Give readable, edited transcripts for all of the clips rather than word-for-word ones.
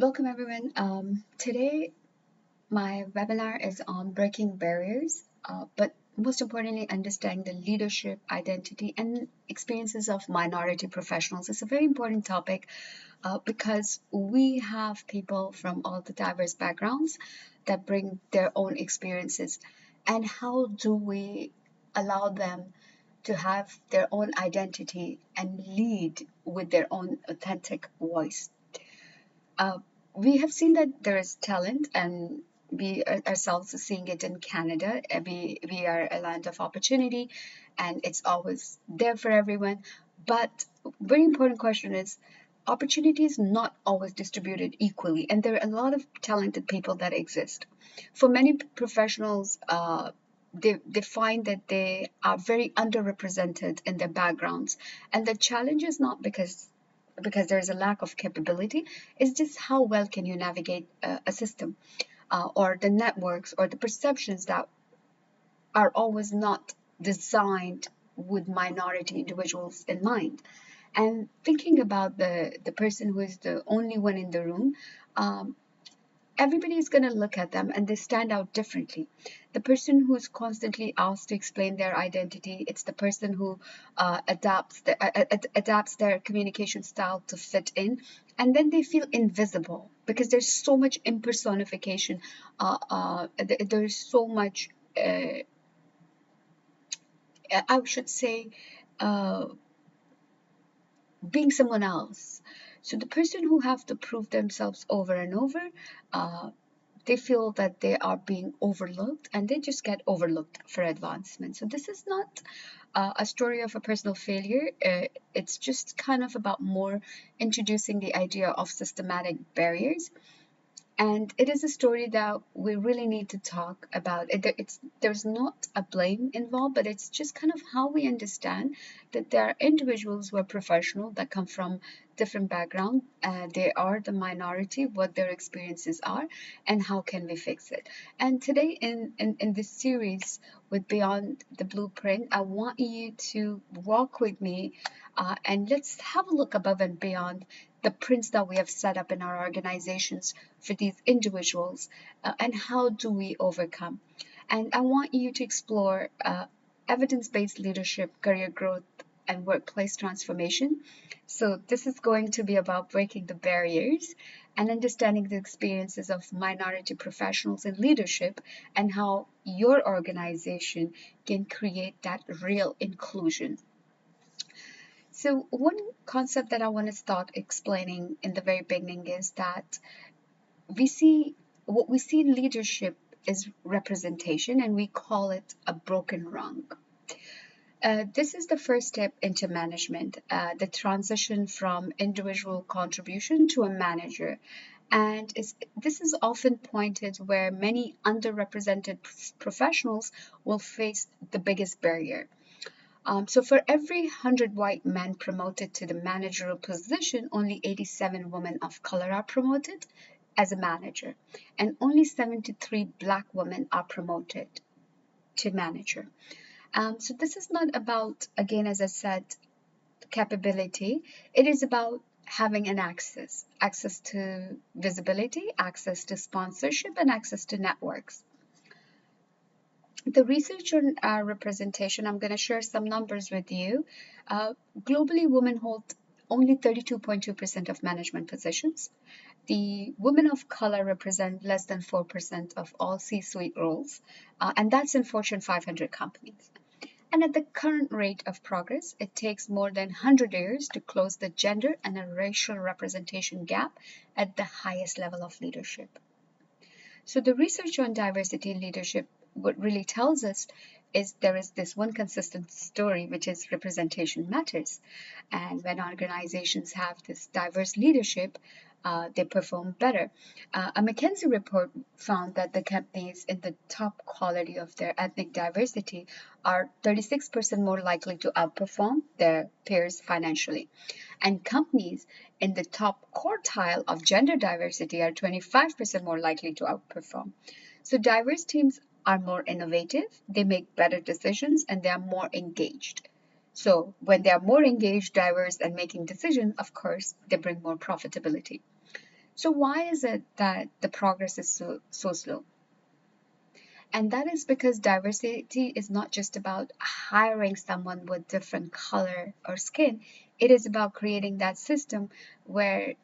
Welcome everyone. Today my webinar is on breaking barriers, but most importantly, understanding the leadership, identity, and experiences of minority professionals. It's a very important topic because we have people from all the diverse backgrounds that bring their own experiences. And how do we allow them to have their own identity and lead with their own authentic voice? Uh, we have seen that there is talent, and we ourselves are seeing it in Canada. We are a land of opportunity, and it's always there for everyone. But very important question is opportunity is not always distributed equally, and there are a lot of talented people that exist. For many professionals, they find that they are very underrepresented in their backgrounds, and the challenge is not because there's a lack of capability. It's just how well can you navigate a system or the networks or the perceptions that are always not designed with minority individuals in mind. And thinking about the person who is the only one in the room, um, everybody is going to look at them and they stand out differently. The person who's constantly asked to explain their identity, it's the person who adapts their communication style to fit in, and then they feel invisible because there's so much impersonification. There's so much, I should say, uh, being someone else. So the person who have to prove themselves over and over, uh, they feel that they are being overlooked and they just get overlooked for advancement. So this is not a story of a personal failure. It's just kind of about more introducing the idea of systematic barriers, and it is a story that we really need to talk about. There's not a blame involved, but it's just kind of how we understand that there are individuals who are professional that come from different background. They are the minority, what their experiences are, and how can we fix it. And today in this series with Beyond the Blueprint, I want you to walk with me and let's have a look above and beyond the prints that we have set up in our organizations for these individuals, and how do we overcome. And I want you to explore evidence-based leadership, career growth, and workplace transformation. So this is going to be about breaking the barriers and understanding the experiences of minority professionals in leadership and how your organization can create that real inclusion. So one concept that I want to start explaining in the very beginning is that we see what we see in leadership is representation, and we call it a broken rung. This is the first step into management, the transition from individual contribution to a manager. And this is often pointed where many underrepresented professionals will face the biggest barrier. So for every 100 white men promoted to the managerial position, only 87 women of color are promoted as a manager, and only 73 black women are promoted to manager. So this is not about, again, as I said, capability. It is about having an access to visibility, access to sponsorship, and access to networks. The research on representation, I'm going to share some numbers with you. Globally, women hold only 32.2% of management positions. The women of color represent less than 4% of all C-suite roles, and that's in Fortune 500 companies. And at the current rate of progress, it takes more than 100 years to close the gender and a racial representation gap at the highest level of leadership. So the research on diversity in leadership, what really tells us is there is this one consistent story, which is representation matters. And when organizations have this diverse leadership, they perform better. A McKinsey report found that the companies in the top quality of their ethnic diversity are 36% more likely to outperform their peers financially. And companies in the top quartile of gender diversity are 25% more likely to outperform. So diverse teams are more innovative, they make better decisions, and they are more engaged. So when they are more engaged, diverse, and making decisions, of course, they bring more profitability. So why is it that the progress is so slow? And that is because diversity is not just about hiring someone with different color or skin. It is about creating that system where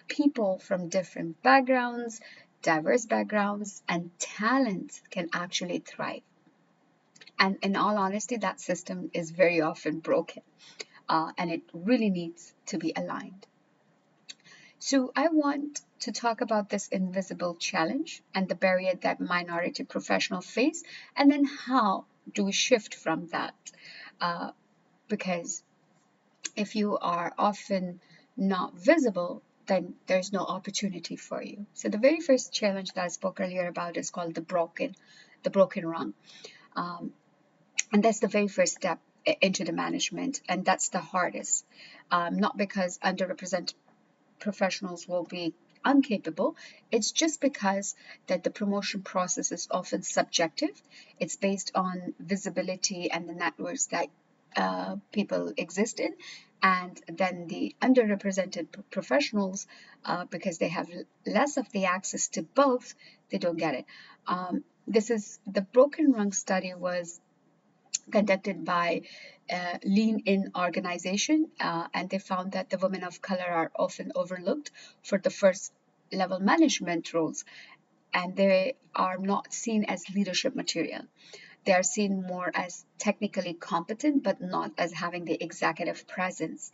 people from different backgrounds, diverse backgrounds, and talents can actually thrive. And in all honesty, that system is very often broken, and it really needs to be aligned. So I want to talk about this invisible challenge and the barrier that minority professionals face, and then how do we shift from that? Uh, because if you are often not visible, then there's no opportunity for you. So the very first challenge that I spoke earlier about is called the broken rung, and that's the very first step into the management, and that's the hardest. Not because underrepresented professionals will be incapable. It's just because that the promotion process is often subjective. It's based on visibility and the networks that people exist in. And then the underrepresented professionals, because they have less of the access to both, they don't get it. This is the Broken Rung study was conducted by Lean In organization, and they found that the women of color are often overlooked for the first level management roles, and they are not seen as leadership material. They are seen more as technically competent, but not as having the executive presence.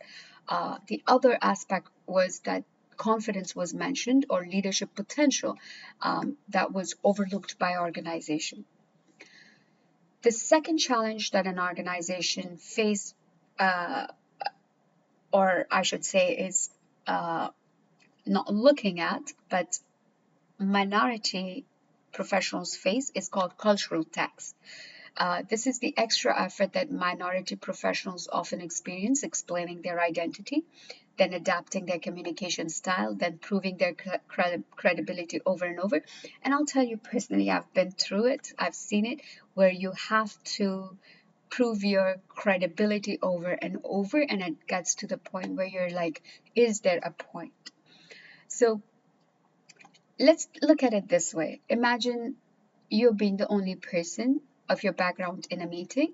The other aspect was that confidence was mentioned or leadership potential that was overlooked by organization. The second challenge that an organization face, uh, or I should say, is uh, not looking at, but minority professionals face is called cultural tax. This is the extra effort that minority professionals often experience explaining their identity, then adapting their communication style, then proving their credibility over and over. And I'll tell you personally, I've been through it, I've seen it, where you have to prove your credibility over and over, and it gets to the point where you're like, is there a point? So let's look at it this way. Imagine you being the only person of your background in a meeting,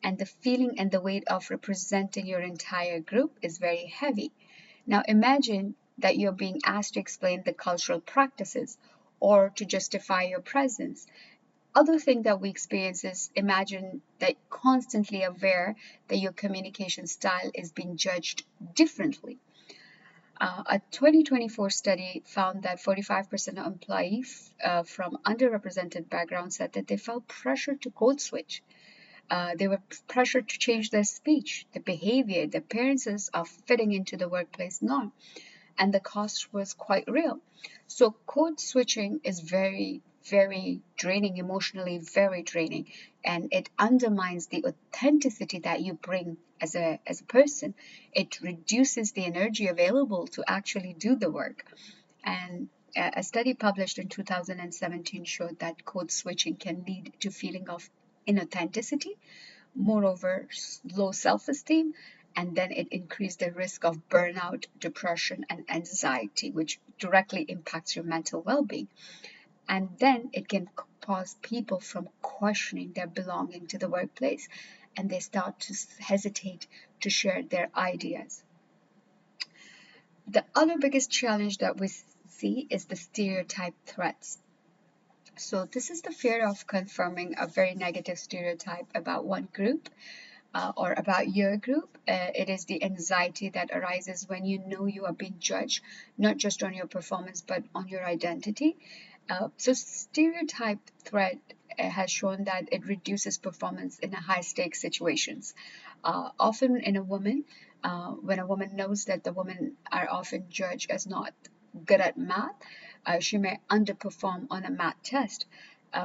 and the feeling and the weight of representing your entire group is very heavy. Now imagine that you're being asked to explain the cultural practices or to justify your presence. Other thing that we experience is imagine that constantly aware that your communication style is being judged differently. A 2024 study found that 45% of employees from underrepresented backgrounds said that they felt pressure to code switch. They were pressured to change their speech, their behavior, the appearances of fitting into the workplace norm, and the cost was quite real. So code switching is very, very draining, emotionally very draining, and it undermines the authenticity that you bring as a person. It reduces the energy available to actually do the work. And a study published in 2017 showed that code switching can lead to feeling of inauthenticity, moreover, low self-esteem, and then it increased the risk of burnout, depression, and anxiety, which directly impacts your mental well-being. And then it can cause people from questioning their belonging to the workplace, and they start to hesitate to share their ideas. The other biggest challenge that we see is the stereotype threats. So this is the fear of confirming a very negative stereotype about one group or about your group. It is the anxiety that arises when you know you are being judged, not just on your performance, but on your identity. So stereotype threat has shown that it reduces performance in high stakes situations. Often in a woman, when a woman knows that the women are often judged as not good at math, she may underperform on a math test.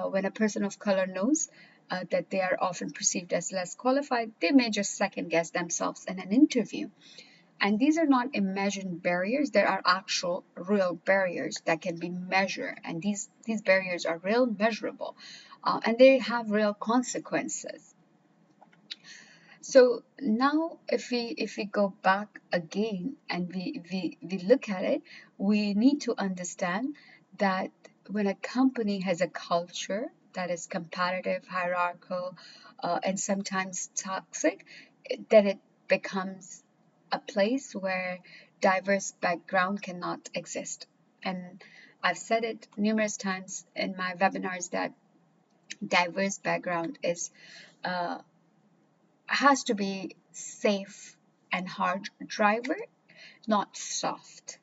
When a person of color knows that they are often perceived as less qualified, they may just second guess themselves in an interview. And these are not imagined barriers, there are actual real barriers that can be measured. And these barriers are real, measurable, and they have real consequences. So now if we go back again and we look at it, we need to understand that when a company has a culture that is competitive, hierarchical, and sometimes toxic, then it becomes a place where diverse background cannot exist. And I've said it numerous times in my webinars that diverse background is uh, has to be safe and hard driver, not soft,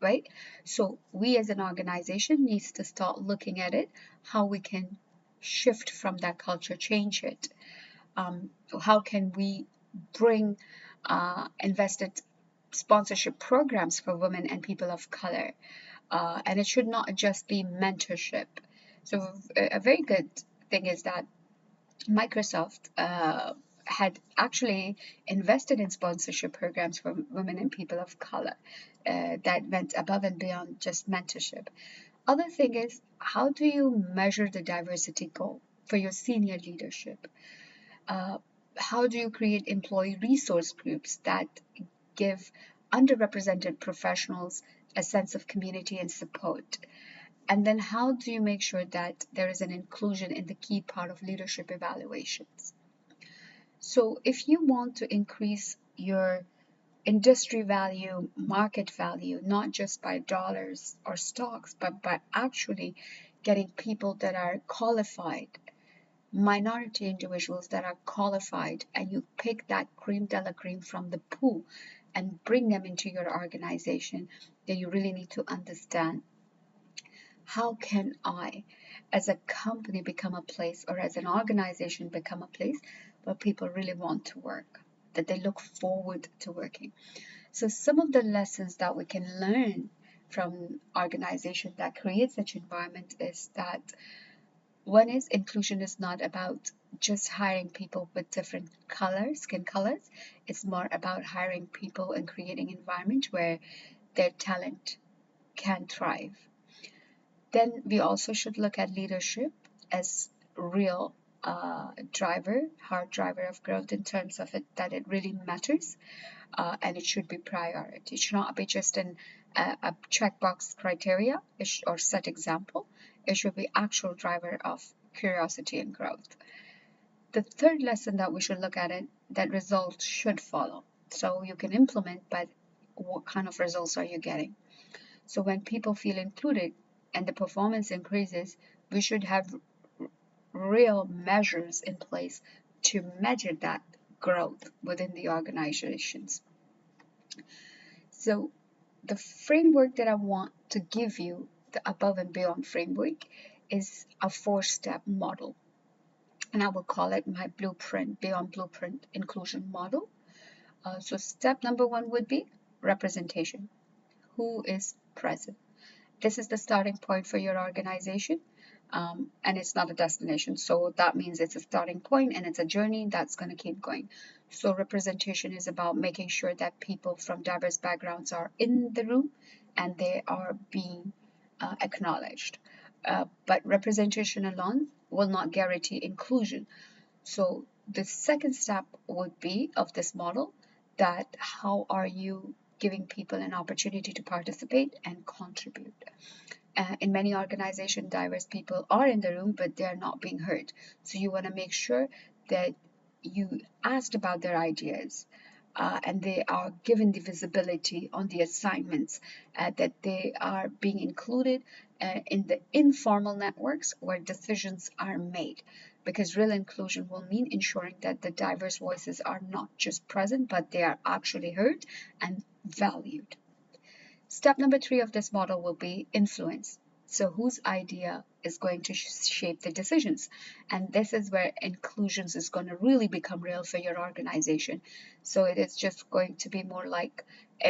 right? So we as an organization needs to start looking at it, how we can shift from that culture, change it. How can we bring invested sponsorship programs for women and people of color? And it should not just be mentorship. So a very good thing is that Microsoft had actually invested in sponsorship programs for women and people of color that went above and beyond just mentorship. Other thing is, how do you measure the diversity goal for your senior leadership? Uh, how do you create employee resource groups that give underrepresented professionals a sense of community and support? And then how do you make sure that there is an inclusion in the key part of leadership evaluations? So if you want to increase your industry value, market value, not just by dollars or stocks, but by actually getting people that are qualified, minority individuals that are qualified, and you pick that cream de la cream from the pool and bring them into your organization, then you really need to understand, how can I, as a company, become a place, or as an organization, become a place where people really want to work, that they look forward to working? So some of the lessons that we can learn from organizations that create such environment is that one is, inclusion is not about just hiring people with different colors, skin colors. It's more about hiring people and creating environment where their talent can thrive. Then we also should look at leadership as real hard driver of growth, in terms of it that it really matters, and it should be priority. It should not be just a checkbox criteria or set example. It should be actual driver of curiosity and growth. The third lesson that we should look at it, that results should follow. So you can implement, but what kind of results are you getting? So when people feel included and the performance increases, we should have real measures in place to measure that growth within the organizations. So the framework that I want to give you, the above and beyond framework, is a 4-step model. And I will call it my blueprint, beyond blueprint inclusion model. So step number 1 would be representation. Who is present? This is the starting point for your organization, and it's not a destination. So that means it's a starting point and it's a journey that's going to keep going. So representation is about making sure that people from diverse backgrounds are in the room and they are being acknowledged. But representation alone will not guarantee inclusion. So the second step would be of this model, that how are you giving people an opportunity to participate and contribute? In many organizations, diverse people are in the room, but they are not being heard. So you want to make sure that you asked about their ideas, and they are given the visibility on the assignments, that they are being included in the informal networks where decisions are made. Because real inclusion will mean ensuring that the diverse voices are not just present, but they are actually heard and valued. Step number 3 of this model will be influence. So whose idea is going to shape the decisions? And this is where inclusions is going to really become real for your organization. So it is just going to be more like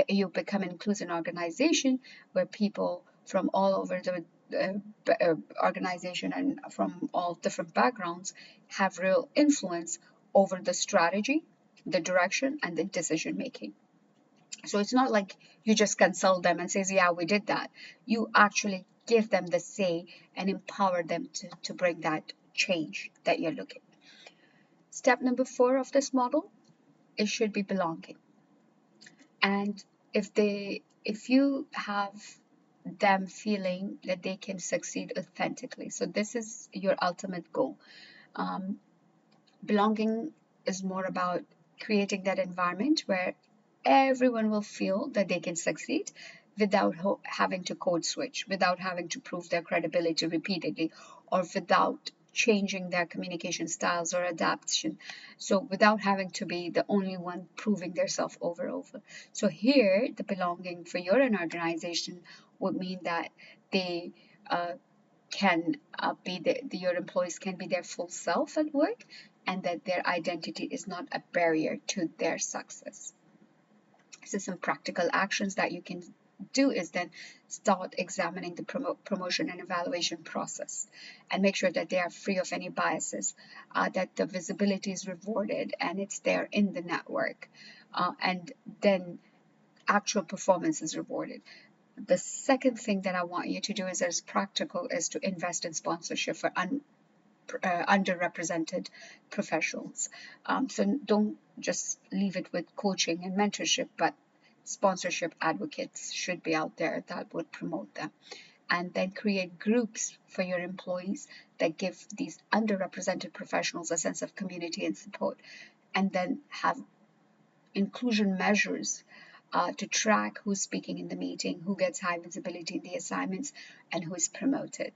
you become an inclusive organization where people from all over the organization and from all different backgrounds have real influence over the strategy, the direction, and the decision making. So it's not like you just consult them and says, yeah, we did that. You actually give them the say and empower them to bring that change that you're looking. Step number 4 of this model it should be belonging. And if you have them feeling that they can succeed authentically, so this is your ultimate goal. um, Belonging is more about creating that environment where everyone will feel that they can succeed without having to code switch, without having to prove their credibility repeatedly, or without changing their communication styles or adaptation. So without having to be the only one proving themselves over and over. So here, the belonging for your organization would mean that they can your employees can be their full self at work, and that their identity is not a barrier to their success. So some practical actions that you can do is then start examining the promotion and evaluation process, and make sure that they are free of any biases, that the visibility is rewarded and it's there in the network, and then actual performance is rewarded. The second thing that I want you to do is, as practical, is to invest in sponsorship for underrepresented professionals. So don't just leave it with coaching and mentorship, but sponsorship advocates should be out there that would promote them. And then create groups for your employees that give these underrepresented professionals a sense of community and support. And then have inclusion measures to track who's speaking in the meeting, who gets high visibility in the assignments, and who is promoted.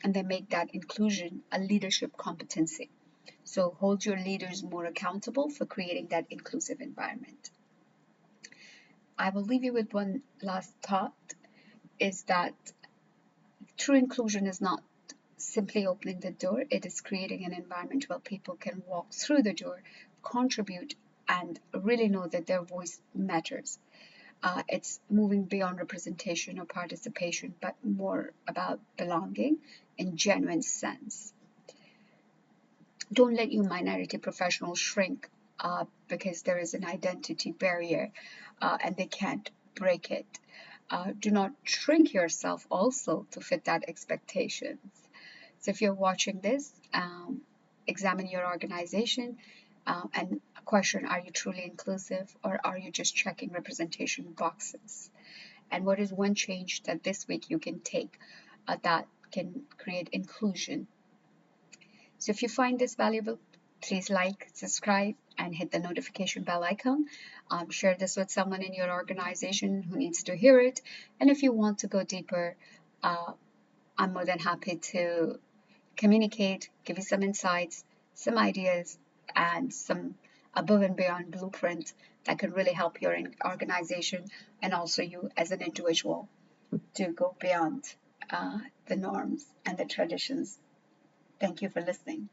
And then make that inclusion a leadership competency. So hold your leaders more accountable for creating that inclusive environment. I will leave you with one last thought, is that true inclusion is not simply opening the door, it is creating an environment where people can walk through the door, contribute, and really know that their voice matters. It's moving beyond representation or participation, but more about belonging in genuine sense. Don't let your minority professionals shrink because there is an identity barrier and they can't break it. Do not shrink yourself also to fit that expectations. So if you're watching this, examine your organization and question, are you truly inclusive, or are you just checking representation boxes? And what is one change that this week you can take that can create inclusion? So if you find this valuable, please like, subscribe, and hit the notification bell icon. Share this with someone in your organization who needs to hear it. And if you want to go deeper, I'm more than happy to communicate, give you some insights, some ideas, and some above and beyond blueprint that could really help your organization and also you as an individual to go beyond the norms and the traditions. Thank you for listening.